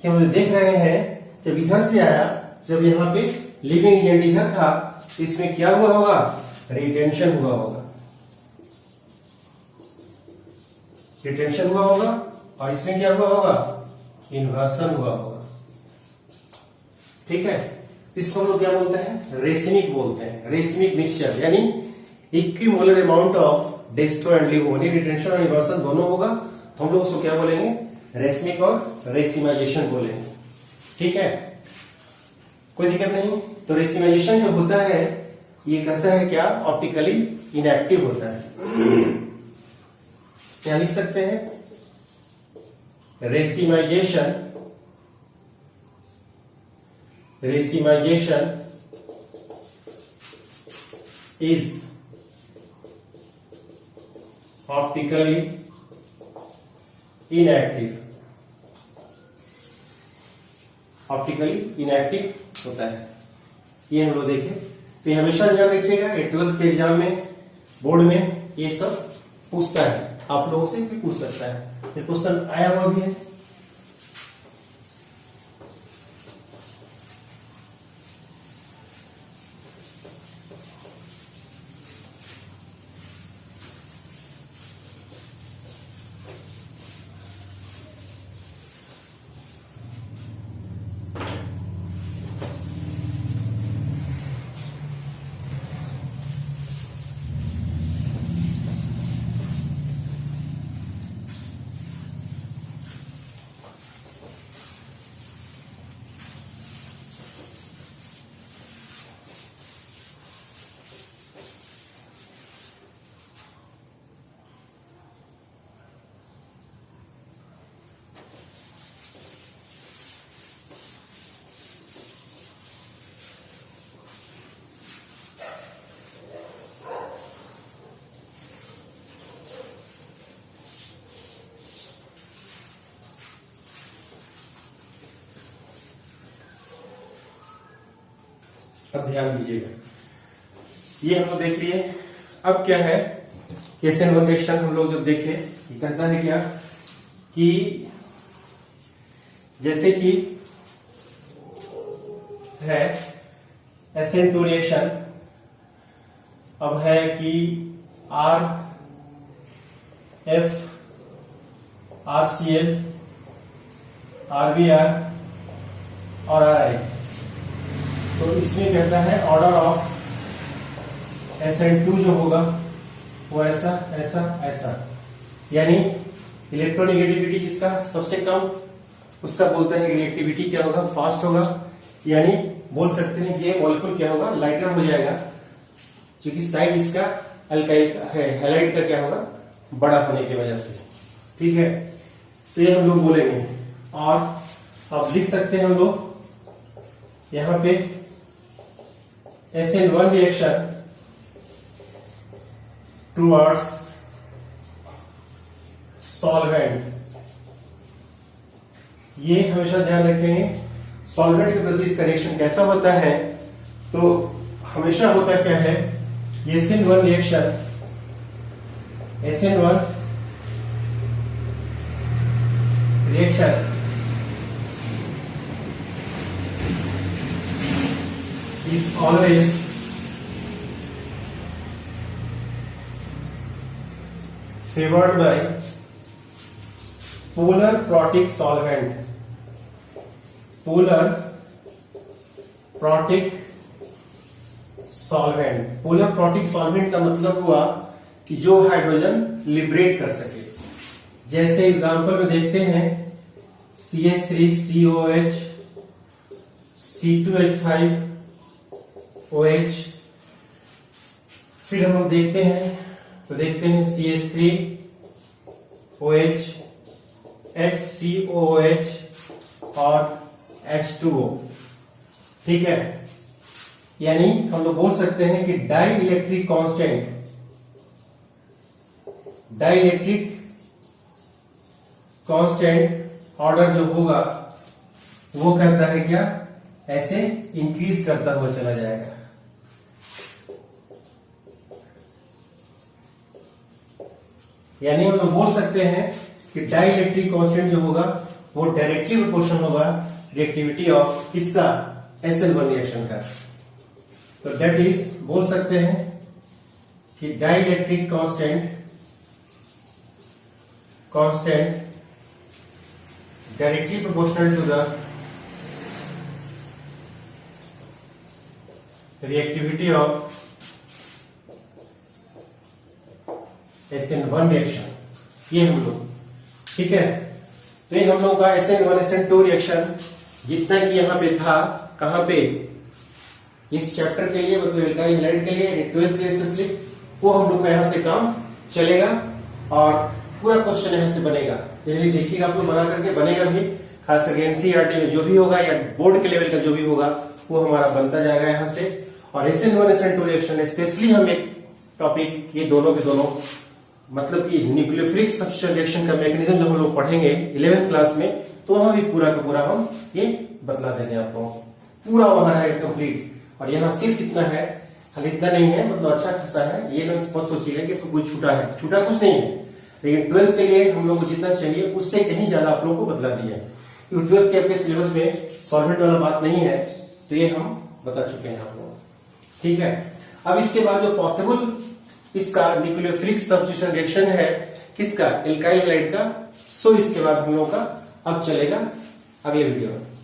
कि हम देख रहे हैं जब इधर से आया, जब यहाँ पे लिविंग एजेंट इधर था, तो इसमें क्या हुआ होगा, रिटेंशन हुआ होगा, और इसमें क्या हुआ होगा, इन्वर्सन हुआ होगा। ठीक है, इसको हम लोग क्या बोलते हैं, रेसिमिक बोलते हैं। रेसिमिक मिक्सचर यानी equimolar amount of डेस्ट्रो and लिवो, retention और इन्वर्सन दोनों होगा, तो हम लोग उसको क्या बोलेंगे, रेसिमिक और रेसिमाइजेशन बोलेंगे। ठीक है, कोई दिक्कत नहीं। तो रेसिमाइजेशन जो होता है ये कहता है क्या, ऑप्टिकली इनएक्टिव होता है। क्या लिख सकते हैं, रेसिमाइजेशन is optically inactive, होता है। ये हम लोग देखें, तो ये हमेशा ध्यान रखिएगा, 12th के एग्जाम में, बोर्ड में ये सब पूछता है, आप लोगों से भी पूछ सकता है, ये क्वेश्चन आया हुआ भी है। अब ध्यान दीजिएगा, ये हम लोग देख लिए। अब क्या है, SN1 रिएक्शन हम लोग जब देखे, ये कहता है क्या कि जैसे कि है SN2 रिएक्शन, अब है कि RF RCl RBr और RI, तो इसमें कहता है ऑर्डर ऑफ SN2 जो होगा वो ऐसा ऐसा ऐसा, यानी इलेक्ट्रोनेगेटिविटी जिसका सबसे कम, उसका बोलते हैं रिएक्टिविटी क्या होगा, फास्ट होगा, यानी बोल सकते हैं कि ये मॉलिक्यूल क्या होगा, लाइटर हो जाएगा, क्योंकि साइज इसका अल्काइल हैलाइड का क्या होगा, बड़ा होने की वजह से। ठीक है, तो ये हम लोग बोलेंगे। और अब लिख सकते हैं हम लोग यहां पे SN1 रिएक्शन टुवर्ड्स सॉल्वेंट, ये हमेशा ध्यान रखेंगे सॉल्वेंट के प्रति इसका रिएक्शन कैसा होता है। तो हमेशा होता क्या है, ये SN1 reaction, SN1 reaction is always favored by polar protic solvent। polar protic solvent, polar protic solvent का मतलब हुआ कि जो हाइड्रोजन लिबरेट कर सके। जैसे एग्जांपल में देखते हैं CH3COH, C2H5 OH, फिर हम लोग देखते हैं तो देखते हैं CH3 OH, HCOOH और H2O। ठीक है, यानी हम लोग बोल सकते हैं कि डाई इलेक्ट्रिक कांस्टेंट ऑर्डर जो होगा वो कहता है क्या, ऐसे इंक्रीज करता हुआ चला जाएगा। यानी हम लोग बोल सकते हैं कि डाई इलेक्ट्रिक कांस्टेंट जो होगा वो डायरेक्टली प्रोपोर्शनल होगा रिएक्टिविटी ऑफ किसका, SN1 रिएक्शन का। तो दैट इज बोल सकते हैं कि dielectric constant directly proportional to the reactivity of SN1 reaction. ये हम लोग, ठीक है, तो ये हम लोग का SN1 SN2 रिएक्शन जितना कि यहाँ पे था, कहाँ पे, इस चैप्टर के लिए, मतलब एल्काइल हैलाइड के लिए, 12th के लिए स्पेशली, वो हम लोग का यहाँ से काम चलेगा और पूरा क्वेश्चन यहाँ से बनेगा। चलिए देखिएगा, आप लोग बना करके बनेगा भी, खास करके एनसीईआरटी में जो भी होगा या बोर्ड के लेवल का जो भी होगा वो हमारा बनता जाएगा यहाँ से। और SN1 SN2 रिएक्शन स्पेशली हम एक टॉपिक, ये दोनों के दोनों, मतलब कि न्यूक्लियोफिलिक सब्स्टिट्यूशन रिएक्शन का मैकेनिज्म जब हम लोग पढ़ेंगे 11th क्लास में, तो वहां भी पूरा का पूरा हम ये बतला देंगे आपको, पूरा वहां रहेगा कंप्लीट। और यहाँ सिर्फ इतना है, खाली इतना नहीं है, मतलब अच्छा खासा है, ये ना मत सोचिएगा कि इसको कुछ छूटा है, छूटा कुछ नहीं है, लेकिन 12th के लिए हम लोग को जितना चाहिए उससे कहीं ज्यादा आप लोगों को बतला दिया है। 12th के आपके सिलेबस में सॉल्वेंट वाला बात नहीं है, तो ये हम बता चुके हैं आप लोग। ठीक है, अब इसके बाद जो पॉसिबल इसका न्यूक्लियोफिलिक सब्स्टिट्यूशन रिएक्शन है किसका, एल्काइल हैलाइड का, सो इसके बाद हम लोग का अब चलेगा अगले वीडियो में।